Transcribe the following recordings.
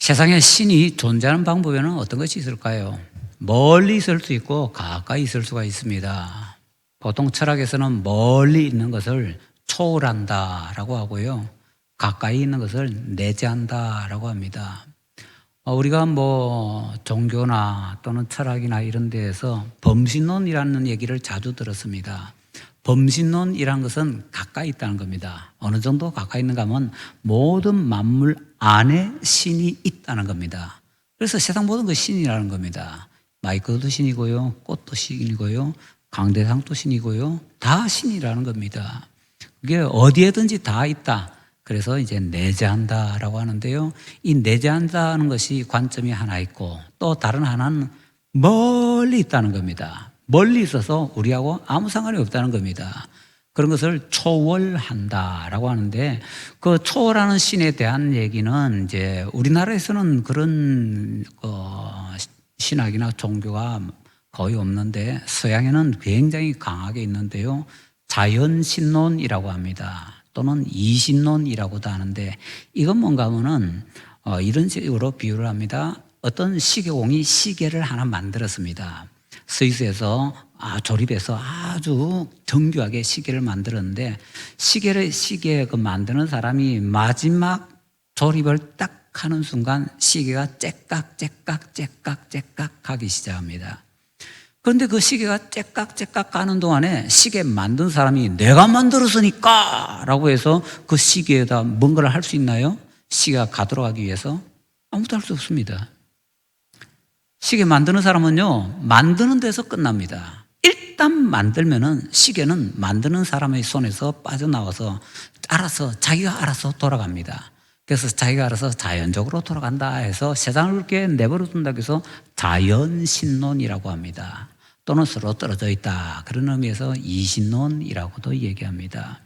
세상에 신이 존재하는 방법에는 어떤 것이 있을까요? 멀리 있을 수 있고 가까이 있을 수가 있습니다. 보통 철학에서는 멀리 있는 것을 초월한다라고 하고요. 가까이 있는 것을 내재한다라고 합니다. 우리가 종교나 또는 철학이나 이런 데에서 범신론이라는 얘기를 자주 들었습니다. 범신론이라는 것은 가까이 있다는 겁니다. 어느 정도 가까이 있는가 하면 모든 만물 안에 신이 있다는 겁니다. 그래서 세상 모든 것이 신이라는 겁니다. 마이크도 신이고요, 꽃도 신이고요, 강대상도 신이고요, 다 신이라는 겁니다. 그게 어디에든지 다 있다. 그래서 이제 내재한다라고 하는데요. 이 내재한다는 것이 관점이 하나 있고 또 다른 하나는 멀리 있다는 겁니다. 멀리 있어서 우리하고 아무 상관이 없다는 겁니다. 그런 것을 초월한다라고 하는데 그 초월하는 신에 대한 얘기는 이제 우리나라에서는 그런 신학이나 종교가 거의 없는데 서양에는 굉장히 강하게 있는데요. 자연신론이라고 합니다. 또는 이신론이라고도 하는데 이건 뭔가 하면은 이런 식으로 비유를 합니다. 어떤 시계공이 시계를 하나 만들었습니다. 스위스에서 조립해서 아주 정교하게 시계를 만들었는데 시계 그 만드는 사람이 마지막 조립을 딱 하는 순간 시계가 째깍 하기 시작합니다. 그런데 그 시계가 째깍 가는 동안에 시계 만든 사람이 내가 만들었으니까 라고 해서 그 시계에다 뭔가를 할 수 있나요? 시계가 가도록 하기 위해서 아무것도 할 수 없습니다. 시계 만드는 사람은요, 만드는 데서 끝납니다. 일단 만들면은 시계는 만드는 사람의 손에서 빠져나와서 자기가 알아서 돌아갑니다. 그래서 자기가 알아서 자연적으로 돌아간다 해서 세상을 그렇게 내버려 둔다고 해서 자연신론이라고 합니다. 또는 서로 떨어져 있다. 그런 의미에서 이신론이라고도 얘기합니다.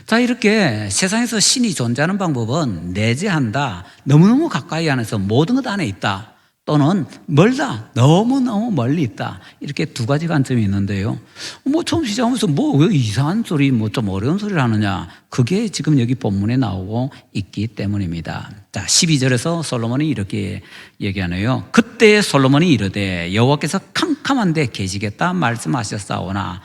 자, 이렇게 세상에서 신이 존재하는 방법은 내재한다. 너무너무 가까이 안에서 모든 것 안에 있다. 또는 멀다. 너무너무 멀리 있다. 이렇게 두 가지 관점이 있는데요. 처음 시작하면서 왜 이상한 소리, 좀 어려운 소리를 하느냐. 그게 지금 여기 본문에 나오고 있기 때문입니다. 자, 12절에서 솔로몬이 이렇게 얘기하네요. 그때 솔로몬이 이르되 여호와께서 캄캄한 데 계시겠다 말씀하셨사오나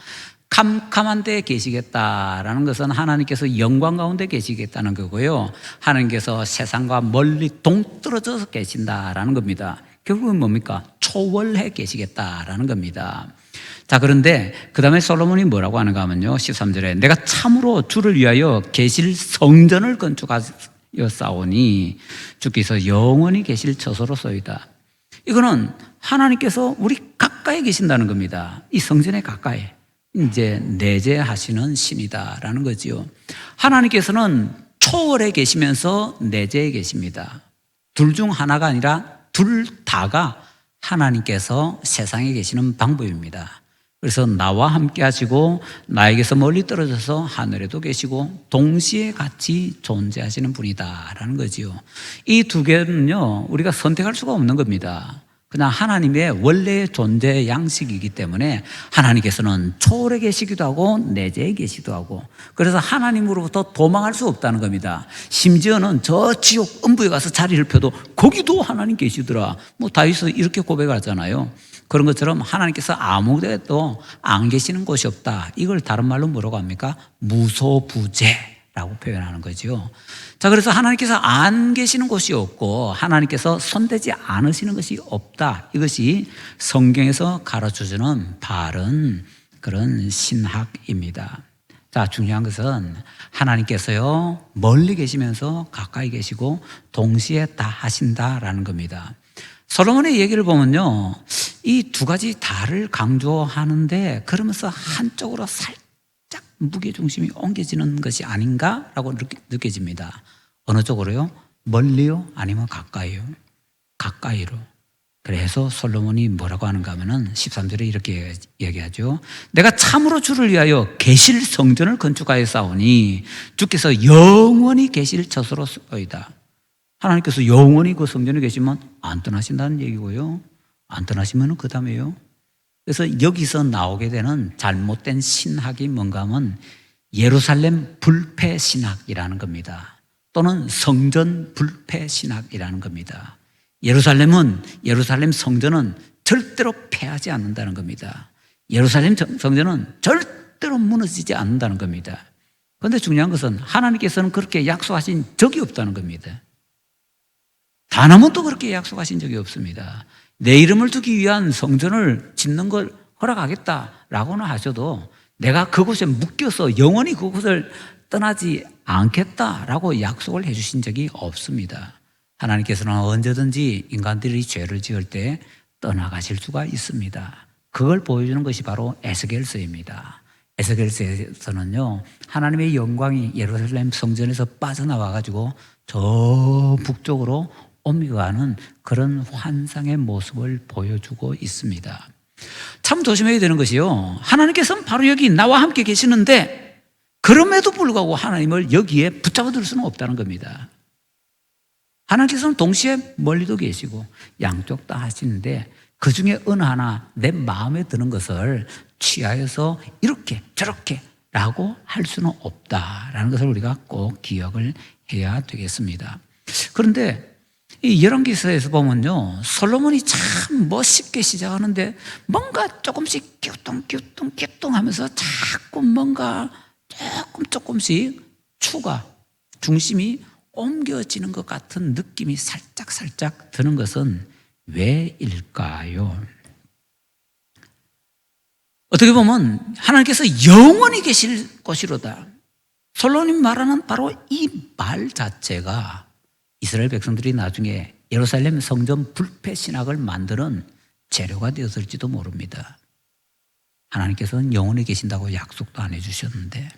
캄캄한 데 계시겠다라는 것은 하나님께서 영광 가운데 계시겠다는 거고요. 하나님께서 세상과 멀리 동떨어져서 계신다라는 겁니다. 결국은 뭡니까? 초월해 계시겠다라는 겁니다. 자, 그런데 그 다음에 솔로몬이 뭐라고 하는가 하면요. 13절에 내가 참으로 주를 위하여 계실 성전을 건축하였사오니 주께서 영원히 계실 처소로소이다. 이거는 하나님께서 우리 가까이 계신다는 겁니다. 이 성전에 가까이. 이제 내재하시는 신이다라는 거지요. 하나님께서는 초월해 계시면서 내재해 계십니다. 둘 중 하나가 아니라 둘 다가 하나님께서 세상에 계시는 방법입니다. 그래서 나와 함께 하시고 나에게서 멀리 떨어져서 하늘에도 계시고 동시에 같이 존재하시는 분이다라는 거지요. 이 두 개는요, 우리가 선택할 수가 없는 겁니다. 그냥 하나님의 원래의 존재 양식이기 때문에 하나님께서는 초월해 계시기도 하고 내재해 계시기도 하고, 그래서 하나님으로부터 도망할 수 없다는 겁니다. 심지어는 저 지옥 음부에 가서 자리를 펴도 거기도 하나님 계시더라. 다윗은 이렇게 고백하잖아요. 그런 것처럼 하나님께서 아무 데도 안 계시는 곳이 없다. 이걸 다른 말로 뭐라고 합니까? 무소부재라고 표현하는 거죠. 자, 그래서 하나님께서 안 계시는 곳이 없고 하나님께서 손대지 않으시는 것이 없다. 이것이 성경에서 가르쳐주는 바른 그런 신학입니다. 자, 중요한 것은 하나님께서요, 멀리 계시면서 가까이 계시고 동시에 다 하신다라는 겁니다. 솔로몬의 얘기를 보면요, 이 두 가지 다를 강조하는데 그러면서 한쪽으로 살짝 무게중심이 옮겨지는 것이 아닌가라고 느껴집니다. 어느 쪽으로요? 멀리요? 아니면 가까이요? 가까이로. 그래서 솔로몬이 뭐라고 하는가 하면은 13절에 이렇게 얘기하죠. 내가 참으로 주를 위하여 계실 성전을 건축하였사오니 주께서 영원히 계실 처소로소이다. 하나님께서 영원히 그 성전에 계시면 안 떠나신다는 얘기고요. 안 떠나시면 그 다음에요. 그래서 여기서 나오게 되는 잘못된 신학이 뭔가 하면 예루살렘 불패 신학이라는 겁니다. 또는 성전 불패 신학이라는 겁니다. 예루살렘 성전은 절대로 패하지 않는다는 겁니다. 예루살렘 성전은 절대로 무너지지 않는다는 겁니다. 그런데 중요한 것은 하나님께서는 그렇게 약속하신 적이 없다는 겁니다. 단 한 번도 그렇게 약속하신 적이 없습니다. 내 이름을 두기 위한 성전을 짓는 걸 허락하겠다라고는 하셔도 내가 그곳에 묶여서 영원히 그곳을 떠나지 않겠다라고 약속을 해주신 적이 없습니다. 하나님께서는 언제든지 인간들이 죄를 지을 때 떠나가실 수가 있습니다. 그걸 보여주는 것이 바로 에스겔서입니다. 에스겔서에서는요, 하나님의 영광이 예루살렘 성전에서 빠져나와가지고 저 북쪽으로 옮겨가는 그런 환상의 모습을 보여주고 있습니다. 참 조심해야 되는 것이요, 하나님께서는 바로 여기 나와 함께 계시는데 그럼에도 불구하고 하나님을 여기에 붙잡아 둘 수는 없다는 겁니다. 하나님께서는 동시에 멀리도 계시고 양쪽 다 하시는데 그 중에 어느 하나 내 마음에 드는 것을 취하여서 이렇게 저렇게 라고 할 수는 없다라는 것을 우리가 꼭 기억을 해야 되겠습니다. 그런데 이 열왕기서에서 보면요, 솔로몬이 참 멋있게 시작하는데 뭔가 조금씩 끼우뚱 하면서 자꾸 뭔가 조금씩 추가 중심이 옮겨지는 것 같은 느낌이 살짝 드는 것은 왜일까요? 어떻게 보면 하나님께서 영원히 계실 것이로다, 솔로몬이 말하는 바로 이 말 자체가 이스라엘 백성들이 나중에 예루살렘 성전 불패 신학을 만드는 재료가 되었을지도 모릅니다. 하나님께서는 영원히 계신다고 약속도 안 해주셨는데,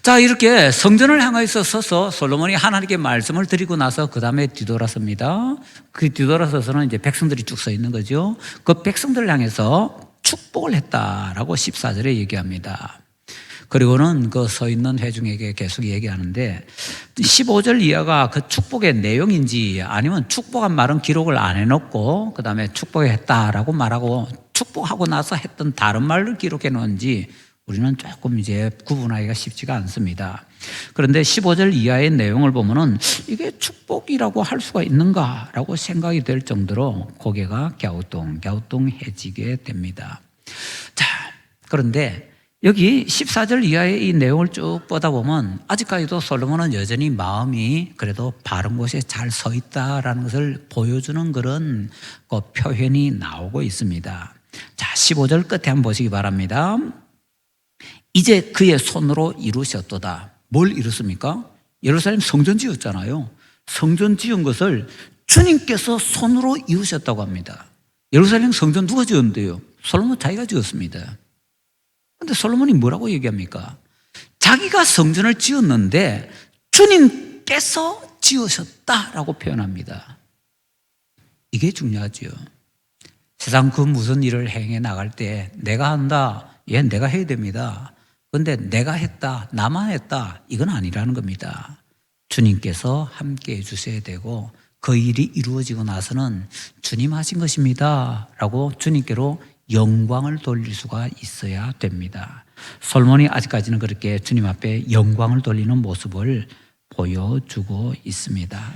자, 이렇게 성전을 향해서 서서 솔로몬이 하나님께 말씀을 드리고 나서 그 다음에 뒤돌아섭니다. 그 뒤돌아서서는 이제 백성들이 쭉 서 있는 거죠. 그 백성들을 향해서 축복을 했다라고 14절에 얘기합니다. 그리고는 그 서 있는 회중에게 계속 얘기하는데 15절 이하가 그 축복의 내용인지 아니면 축복한 말은 기록을 안 해놓고 그 다음에 축복했다라고 말하고 축복하고 나서 했던 다른 말을 기록해 놓은지 우리는 조금 이제 구분하기가 쉽지가 않습니다. 그런데 15절 이하의 내용을 보면은 이게 축복이라고 할 수가 있는가라고 생각이 될 정도로 고개가 갸우뚱해지게 됩니다. 자, 그런데 여기 14절 이하의 이 내용을 쭉 보다 보면 아직까지도 솔로몬은 여전히 마음이 그래도 바른 곳에 잘 서 있다라는 것을 보여주는 그런 그 표현이 나오고 있습니다. 자, 15절 끝에 한번 보시기 바랍니다. 이제 그의 손으로 이루셨도다. 뭘 이뤘습니까? 예루살렘 성전 지었잖아요. 성전 지은 것을 주님께서 손으로 이루셨다고 합니다. 예루살렘 성전 누가 지었는데요? 솔로몬 자기가 지었습니다. 그런데 솔로몬이 뭐라고 얘기합니까? 자기가 성전을 지었는데 주님께서 지으셨다라고 표현합니다. 이게 중요하죠. 세상 그 무슨 일을 행해 나갈 때 내가 한다, 내가 해야 됩니다. 그런데 내가 했다, 나만 했다, 이건 아니라는 겁니다. 주님께서 함께 해주셔야 되고 그 일이 이루어지고 나서는 주님 하신 것입니다 라고 주님께로 영광을 돌릴 수가 있어야 됩니다. 솔로몬이 아직까지는 그렇게 주님 앞에 영광을 돌리는 모습을 보여주고 있습니다.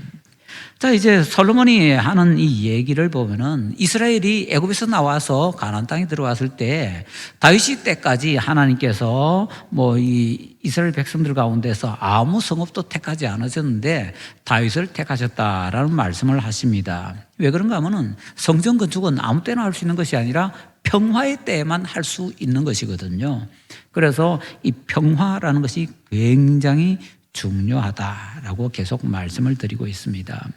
자, 이제 솔로몬이 하는 이 얘기를 보면은 이스라엘이 애굽에서 나와서 가나안 땅에 들어왔을 때 다윗 때까지 하나님께서 이 이스라엘 백성들 가운데서 아무 성읍도 택하지 않으셨는데 다윗을 택하셨다라는 말씀을 하십니다. 왜 그런가 하면은 성전 건축은 아무 때나 할 수 있는 것이 아니라 평화의 때에만 할 수 있는 것이거든요. 그래서 이 평화라는 것이 굉장히 중요하다라고 계속 말씀을 드리고 있습니다.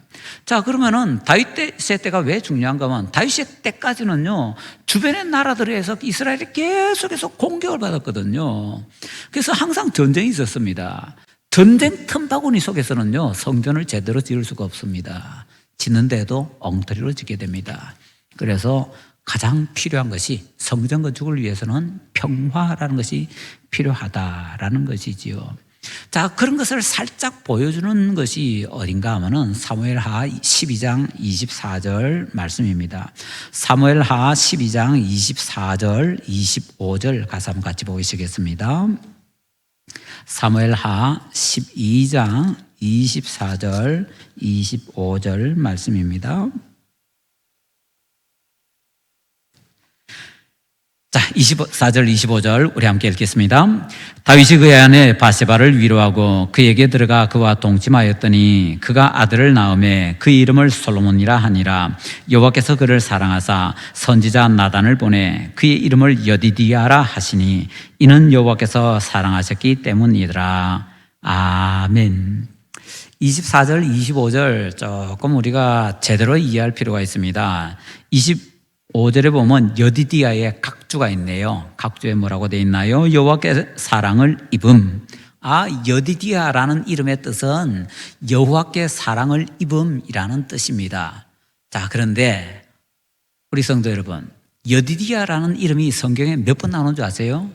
자, 그러면은 다윗의 때가 왜 중요한가 하면 다윗의 때까지는요, 주변의 나라들에서 이스라엘이 계속해서 공격을 받았거든요. 그래서 항상 전쟁이 있었습니다. 전쟁 틈바구니 속에서는요, 성전을 제대로 지을 수가 없습니다. 짓는데도 엉터리로 짓게 됩니다. 그래서 가장 필요한 것이 성전 건축을 위해서는 평화라는 것이 필요하다라는 것이지요. 자, 그런 것을 살짝 보여주는 것이 어딘가 하면은 사무엘하 12장 24절 말씀입니다. 사무엘하 12장 24절 25절 가서 한번 같이 보시겠습니다. 사무엘하 12장 24절 25절 말씀입니다. 자, 24절 25절 우리 함께 읽겠습니다. 다윗이 그의 아내 바세바를 위로하고 그에게 들어가 그와 동침하였더니 그가 아들을 낳음에 그 이름을 솔로몬이라 하니라. 여호와께서 그를 사랑하사 선지자 나단을 보내 그의 이름을 여디디아라 하시니 이는 여호와께서 사랑하셨기 때문이더라. 아멘. 24절 25절 조금 우리가 제대로 이해할 필요가 있습니다. 25절에 보면 여디디아의 각주가 있네요. 각주에 뭐라고 되어 있나요? 여호와께 사랑을 입음. 여디디아라는 이름의 뜻은 여호와께 사랑을 입음이라는 뜻입니다. 자, 그런데 우리 성도 여러분, 여디디아라는 이름이 성경에 몇 번 나오는 줄 아세요?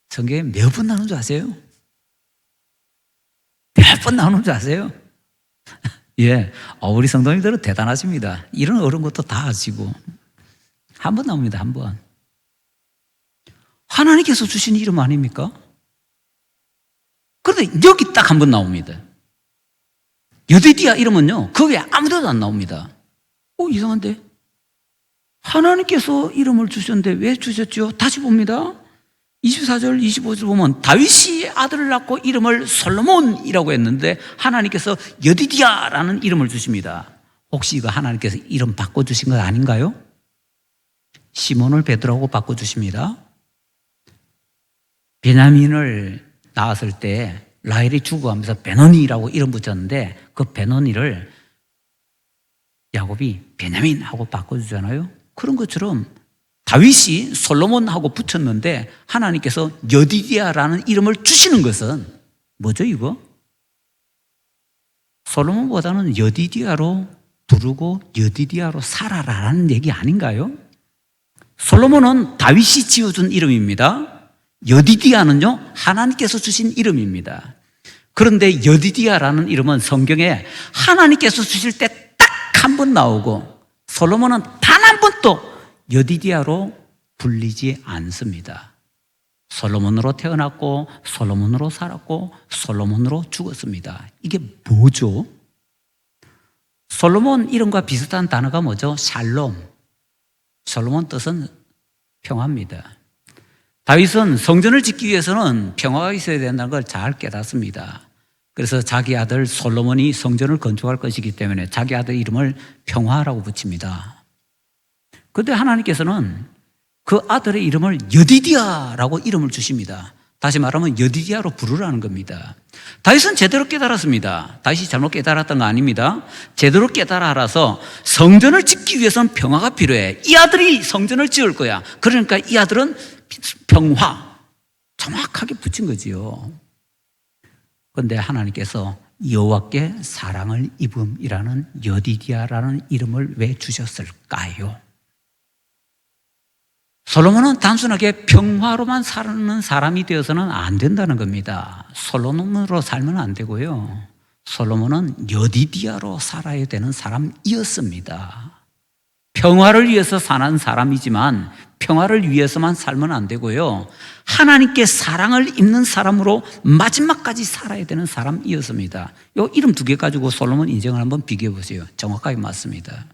성경에 몇 번 나오는 줄 아세요? 몇 번 나오는 줄 아세요? 예, 우리 성도님들은 대단하십니다. 이런 어려운 것도 다 아시고. 한 번 나옵니다, 한 번. 하나님께서 주신 이름 아닙니까? 그런데 여기 딱 한 번 나옵니다. 여디디아 이름은요, 그 외에 아무데도 안 나옵니다. 이상한데? 하나님께서 이름을 주셨는데 왜 주셨죠? 다시 봅니다. 24절, 25절 보면 다윗이 아들을 낳고 이름을 솔로몬이라고 했는데 하나님께서 여디디아라는 이름을 주십니다. 혹시 이거 하나님께서 이름 바꿔주신 것 아닌가요? 시몬을 베드로라고 바꿔주십니다. 베냐민을 낳았을 때 라헬이 죽어가면서 베노니라고 이름 붙였는데 그 베노니를 야곱이 베냐민하고 바꿔주잖아요. 그런 것처럼 다윗이 솔로몬하고 붙였는데 하나님께서 여디디아라는 이름을 주시는 것은 뭐죠 이거? 솔로몬보다는 여디디아로 부르고 여디디아로 살아라라는 얘기 아닌가요? 솔로몬은 다윗이 지어준 이름입니다. 여디디아는요 하나님께서 주신 이름입니다. 그런데 여디디아라는 이름은 성경에 하나님께서 주실 때 딱 한 번 나오고 솔로몬은 단 한 번도 여디디아로 불리지 않습니다. 솔로몬으로 태어났고 솔로몬으로 살았고 솔로몬으로 죽었습니다. 이게 뭐죠? 솔로몬 이름과 비슷한 단어가 뭐죠? 샬롬. 솔로몬 뜻은 평화입니다. 다윗은 성전을 짓기 위해서는 평화가 있어야 된다는 걸 잘 깨닫습니다. 그래서 자기 아들 솔로몬이 성전을 건축할 것이기 때문에 자기 아들 이름을 평화라고 붙입니다. 그런데 하나님께서는 그 아들의 이름을 여디디아라고 이름을 주십니다. 다시 말하면 여디디아로 부르라는 겁니다. 다윗은 제대로 깨달았습니다. 다윗이 잘못 깨달았던 거 아닙니다. 제대로 깨달아 알아서 성전을 짓기 위해서는 평화가 필요해. 이 아들이 성전을 지을 거야. 그러니까 이 아들은 평화. 정확하게 붙인 거지요. 그런데 하나님께서 여호와께 사랑을 입음이라는 여디디아라는 이름을 왜 주셨을까요? 솔로몬은 단순하게 평화로만 사는 사람이 되어서는 안 된다는 겁니다. 솔로몬으로 살면 안 되고요. 솔로몬은 여디디아로 살아야 되는 사람이었습니다. 평화를 위해서 사는 사람이지만 평화를 위해서만 살면 안 되고요. 하나님께 사랑을 입는 사람으로 마지막까지 살아야 되는 사람이었습니다. 이 이름 두 개 가지고 솔로몬 인생을 한번 비교해 보세요. 정확하게 맞습니다.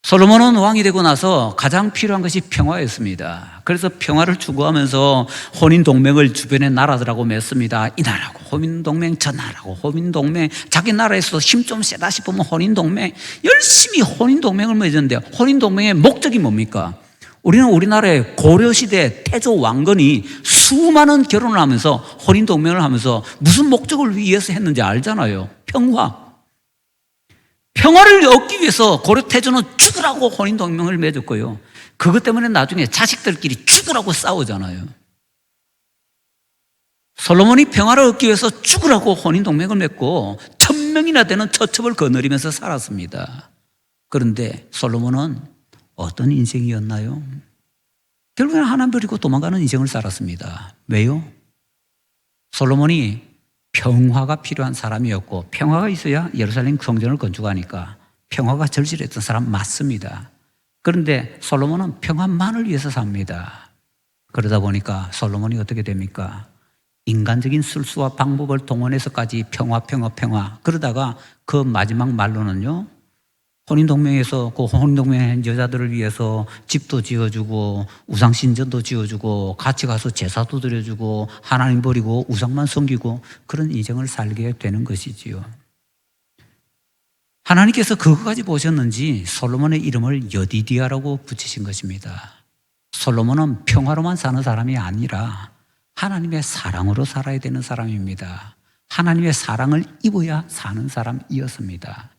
솔로몬은 왕이 되고 나서 가장 필요한 것이 평화였습니다. 그래서 평화를 추구하면서 혼인동맹을 주변의 나라들하고 맺습니다. 이 나라하고 혼인동맹, 저 나라하고 혼인동맹, 자기 나라에서도 힘 좀 세다 싶으면 혼인동맹, 열심히 혼인동맹을 맺었는데 혼인동맹의 목적이 뭡니까? 우리는 우리나라의 고려시대 태조 왕건이 수많은 결혼을 하면서 혼인동맹을 하면서 무슨 목적을 위해서 했는지 알잖아요. 평화. 평화를 얻기 위해서 고려 태조는 죽으라고 혼인동맹을 맺었고요. 그것 때문에 나중에 자식들끼리 죽으라고 싸우잖아요. 솔로몬이 평화를 얻기 위해서 죽으라고 혼인동맹을 맺고 1000명이나 되는 처첩을 거느리면서 살았습니다. 그런데 솔로몬은 어떤 인생이었나요? 결국에는 하나님 버리고 도망가는 인생을 살았습니다. 왜요? 솔로몬이 평화가 필요한 사람이었고 평화가 있어야 예루살렘 성전을 건축하니까 평화가 절실했던 사람 맞습니다. 그런데 솔로몬은 평화만을 위해서 삽니다. 그러다 보니까 솔로몬이 어떻게 됩니까? 인간적인 술수와 방법을 동원해서까지 평화 그러다가 그 마지막 말로는요 혼인동맹에서 그 혼인동맹한 여자들을 위해서 집도 지어주고 우상신전도 지어주고 같이 가서 제사도 드려주고 하나님 버리고 우상만 섬기고 그런 인생을 살게 되는 것이지요. 하나님께서 그것까지 보셨는지 솔로몬의 이름을 여디디아라고 붙이신 것입니다. 솔로몬은 평화로만 사는 사람이 아니라 하나님의 사랑으로 살아야 되는 사람입니다. 하나님의 사랑을 입어야 사는 사람이었습니다.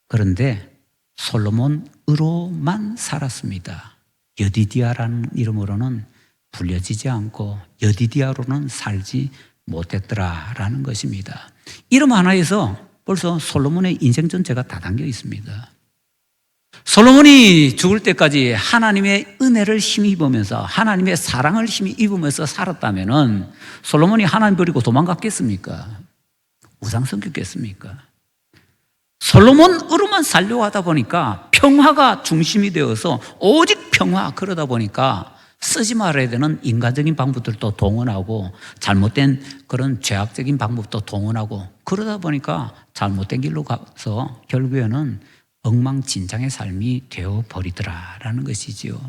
그런데 솔로몬으로만 살았습니다. 여디디아라는 이름으로는 불려지지 않고 여디디아로는 살지 못했더라라는 것입니다. 이름 하나에서 벌써 솔로몬의 인생 전체가 다 담겨 있습니다. 솔로몬이 죽을 때까지 하나님의 은혜를 힘입으면서 하나님의 사랑을 힘입으면서 살았다면 솔로몬이 하나님 버리고 도망갔겠습니까? 우상 섬겼겠습니까? 솔로몬으로만 살려고 하다 보니까 평화가 중심이 되어서 오직 평화 그러다 보니까 쓰지 말아야 되는 인간적인 방법들도 동원하고 잘못된 그런 죄악적인 방법도 동원하고 그러다 보니까 잘못된 길로 가서 결국에는 엉망진창의 삶이 되어버리더라라는 것이지요.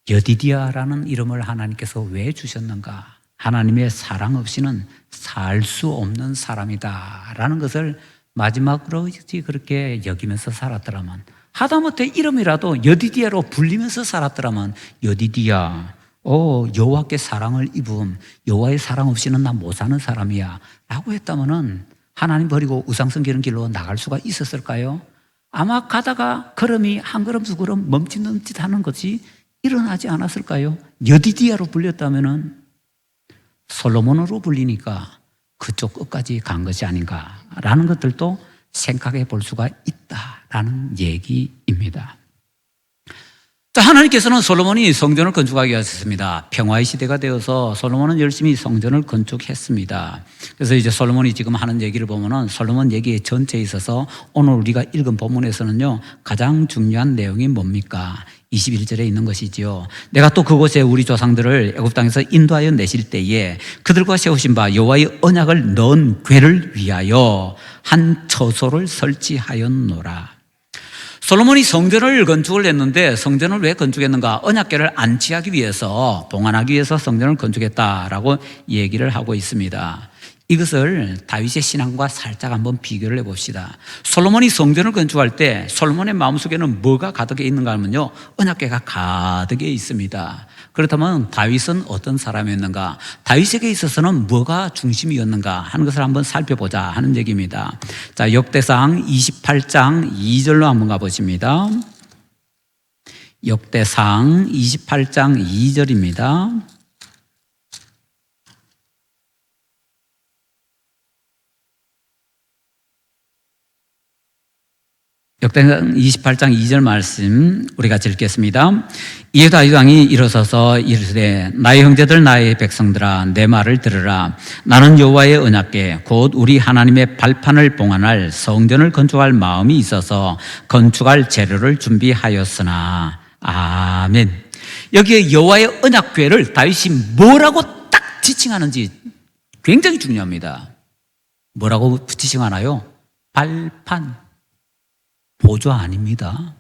여디디아라는 이름을 하나님께서 왜 주셨는가? 하나님의 사랑 없이는 살 수 없는 사람이다라는 것을 마지막으로 그렇게 여기면서 살았더라면, 하다못해 이름이라도 여디디아로 불리면서 살았더라면 여디디아, 여호와께 사랑을 입음, 여호와의 사랑 없이는 난 못 사는 사람이야 라고 했다면 하나님 버리고 우상 섬기는 길로 나갈 수가 있었을까요? 아마 가다가 걸음이 한 걸음 두 걸음 멈칫멈칫 하는 것이 일어나지 않았을까요? 여디디아로 불렸다면 솔로몬으로 불리니까 그쪽 끝까지 간 것이 아닌가라는 것들도 생각해 볼 수가 있다라는 얘기입니다. 자, 하나님께서는 솔로몬이 성전을 건축하게 하셨습니다. 평화의 시대가 되어서 솔로몬은 열심히 성전을 건축했습니다. 그래서 이제 솔로몬이 지금 하는 얘기를 보면은 솔로몬 얘기 전체에 있어서 오늘 우리가 읽은 본문에서는요, 가장 중요한 내용이 뭡니까? 21절에 있는 것이지요. 내가 또 그곳에 우리 조상들을 애굽 땅에서 인도하여 내실 때에 그들과 세우신 바 여호와의 언약을 넣은 궤를 위하여 한 처소를 설치하였노라. 솔로몬이 성전을 건축을 했는데 성전을 왜 건축했는가? 언약궤를 안치하기 위해서, 봉안하기 위해서 성전을 건축했다라고 얘기를 하고 있습니다. 이것을 다윗의 신앙과 살짝 한번 비교를 해봅시다. 솔로몬이 성전을 건축할 때 솔로몬의 마음속에는 뭐가 가득해 있는가 하면요, 언약궤가 가득해 있습니다. 그렇다면 다윗은 어떤 사람이었는가? 다윗에게 있어서는 뭐가 중심이었는가 하는 것을 한번 살펴보자 하는 얘기입니다. 자, 역대상 28장 2절로 한번 가보십니다. 역대상 28장 2절입니다. 역대상 28장 2절 말씀 우리 같이 읽겠습니다. 이에 다윗 왕이 일어서서 이르되 나의 형제들 나의 백성들아 내 말을 들으라. 나는 여호와의 언약궤 곧 우리 하나님의 발판을 봉안할 성전을 건축할 마음이 있어서 건축할 재료를 준비하였으나. 아멘. 여기에 여호와의 언약궤를 다윗이 뭐라고 딱 지칭하는지 굉장히 중요합니다. 뭐라고 지칭하나요? 발판, 보좌 아닙니다.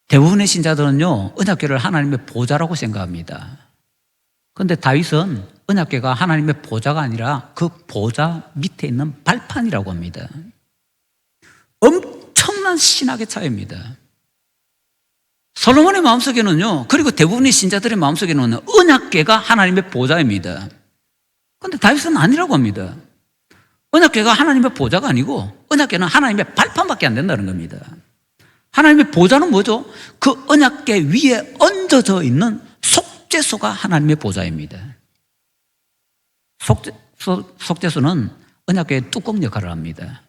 대부분의 신자들은요, 언약궤를 하나님의 보좌라고 생각합니다. 그런데 다윗은 언약궤가 하나님의 보좌가 아니라 그 보좌 밑에 있는 발판이라고 합니다. 엄청난 신학의 차이입니다. 솔로몬의 마음속에는요, 그리고 대부분의 신자들의 마음속에는 언약궤가 하나님의 보좌입니다. 그런데 다윗은 아니라고 합니다. 언약궤가 하나님의 보좌가 아니고 언약궤는 하나님의 발판밖에 안 된다는 겁니다. 하나님의 보좌는 뭐죠? 그 언약궤 위에 얹어져 있는 속죄소가 하나님의 보좌입니다. 속죄소는 언약궤의 뚜껑 역할을 합니다.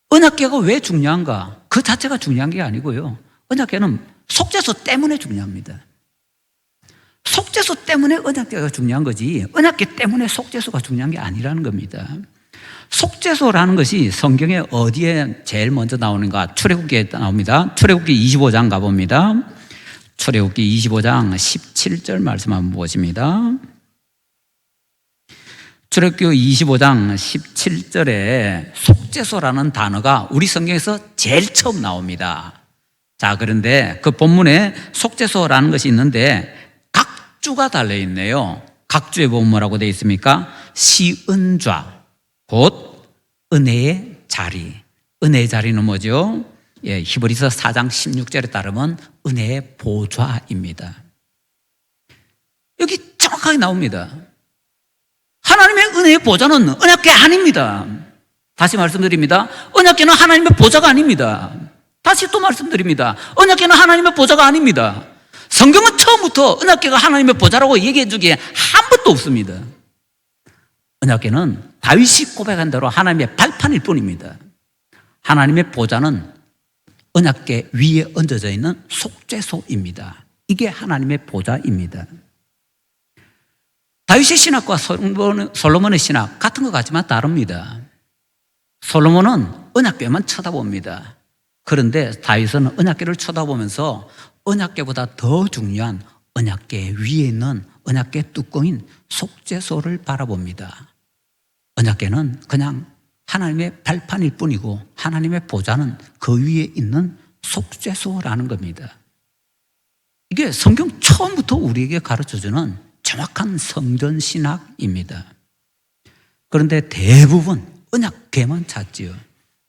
언약궤가 왜 중요한가? 그 자체가 중요한 게 아니고요, 언약궤는 속죄소 때문에 중요합니다. 속죄소 때문에 언약궤가 중요한 거지 언약궤 때문에 속죄소가 중요한 게 아니라는 겁니다. 속죄소라는 것이 성경에 어디에 제일 먼저 나오는가? 출애굽기에 나옵니다. 출애굽기 25장 가봅니다. 출애굽기 25장 17절 말씀 한번 보십니다. 출애굽기 25장 17절에 속죄소라는 단어가 우리 성경에서 제일 처음 나옵니다. 자, 그런데 그 본문에 속죄소라는 것이 있는데 각주가 달려있네요. 각주에 보면 뭐라고 되어 있습니까? 시은좌, 곧 은혜의 자리. 은혜의 자리는 뭐죠? 예, 히브리서 4장 16절에 따르면 은혜의 보좌입니다. 여기 정확하게 나옵니다. 하나님의 은혜의 보좌는 언약궤 아닙니다. 다시 말씀드립니다. 언약궤는 하나님의 보좌가 아닙니다. 다시 또 말씀드립니다. 언약궤는 하나님의 보좌가 아닙니다. 성경은 처음부터 언약궤가 하나님의 보좌라고 얘기해 주기에 한 번도 없습니다. 언약궤는 다윗이 고백한 대로 하나님의 발판일 뿐입니다. 하나님의 보좌는 언약궤 위에 얹어져 있는 속죄소입니다. 이게 하나님의 보좌입니다. 다윗의 신학과 솔로몬의 신학 같은 것 같지만 다릅니다. 솔로몬은 언약궤만 쳐다봅니다. 그런데 다윗은 언약궤를 쳐다보면서 언약궤보다 더 중요한 언약궤 위에 있는 언약궤 뚜껑인 속죄소를 바라봅니다. 언약궤는 그냥 하나님의 발판일 뿐이고 하나님의 보좌는 그 위에 있는 속죄소라는 겁니다. 이게 성경 처음부터 우리에게 가르쳐주는 정확한 성전 신학입니다. 그런데 대부분 언약궤만 찾지요.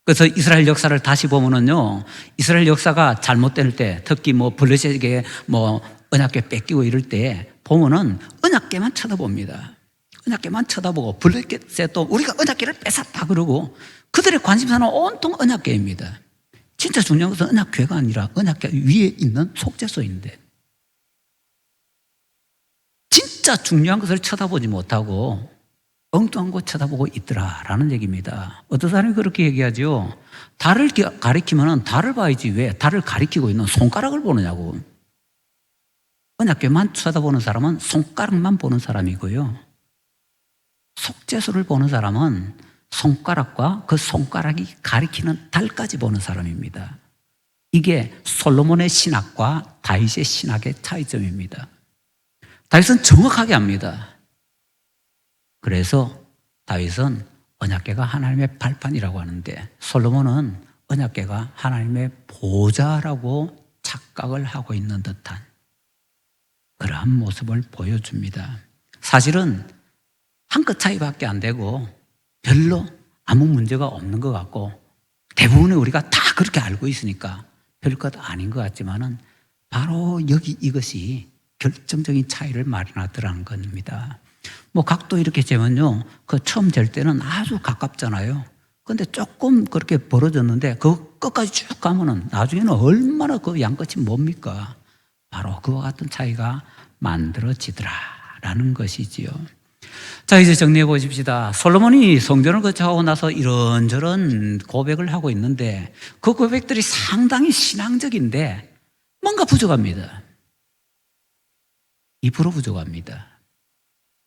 그래서 이스라엘 역사를 다시 보면은요, 이스라엘 역사가 잘못될 때, 특히 블레셋에게 언약궤 뺏기고 이럴 때 보면은 언약궤만 쳐다봅니다. 언약궤만 쳐다보고 블레셋도 우리가 언약궤를 뺏었다 그러고 그들의 관심사는 온통 언약궤입니다. 진짜 중요한 것은 언약궤가 아니라 언약궤 위에 있는 속죄소인데 진짜 중요한 것을 쳐다보지 못하고 엉뚱한 거 쳐다보고 있더라라는 얘기입니다. 어떤 사람이 그렇게 얘기하죠. 달을 가리키면 달을 봐야지 왜 달을 가리키고 있는 손가락을 보느냐고. 언약궤만 쳐다보는 사람은 손가락만 보는 사람이고요. 속죄소를 보는 사람은 손가락과 그 손가락이 가리키는 달까지 보는 사람입니다. 이게 솔로몬의 신학과 다윗의 신학의 차이점입니다. 다윗은 정확하게 압니다. 그래서 다윗은 언약궤가 하나님의 발판이라고 하는데 솔로몬은 언약궤가 하나님의 보좌라고 착각을 하고 있는 듯한 그러한 모습을 보여줍니다. 사실은 한 끗 차이밖에 안 되고 별로 아무 문제가 없는 것 같고 대부분의 우리가 다 그렇게 알고 있으니까 별것 아닌 것 같지만은 바로 여기 이것이 결정적인 차이를 마련하더라는 겁니다. 각도 이렇게 재면요, 그 처음 잴 때는 아주 가깝잖아요. 근데 조금 그렇게 벌어졌는데 그 끝까지 쭉 가면은 나중에는 얼마나 그 양끝이 뭡니까? 바로 그와 같은 차이가 만들어지더라라는 것이지요. 자, 이제 정리해 보십시다. 솔로몬이 성전을 거쳐하고 나서 이런저런 고백을 하고 있는데 그 고백들이 상당히 신앙적인데 뭔가 부족합니다. 2% 부족합니다.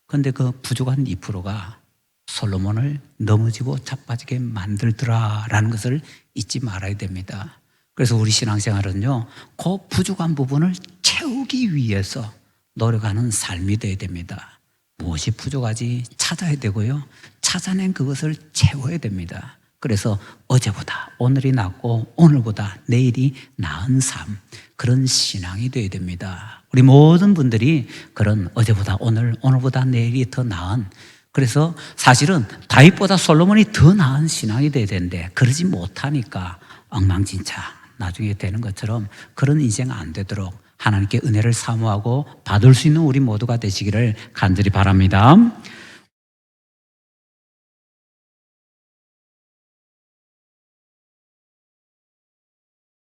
그런데 그 부족한 2%가 솔로몬을 넘어지고 자빠지게 만들더라라는 것을 잊지 말아야 됩니다. 그래서 우리 신앙생활은요, 그 부족한 부분을 채우기 위해서 노력하는 삶이 되어야 됩니다. 무엇이 부족하지 찾아야 되고요, 찾아낸 그것을 채워야 됩니다. 그래서 어제보다 오늘이 낫고 오늘보다 내일이 나은 삶, 그런 신앙이 되어야 됩니다. 우리 모든 분들이 그런 어제보다 오늘, 오늘보다 내일이 더 나은, 그래서 사실은 다윗보다 솔로몬이 더 나은 신앙이 되어야 되는데 그러지 못하니까 엉망진창 나중에 되는 것처럼 그런 인생 안 되도록 하나님께 은혜를 사모하고 받을 수 있는 우리 모두가 되시기를 간절히 바랍니다.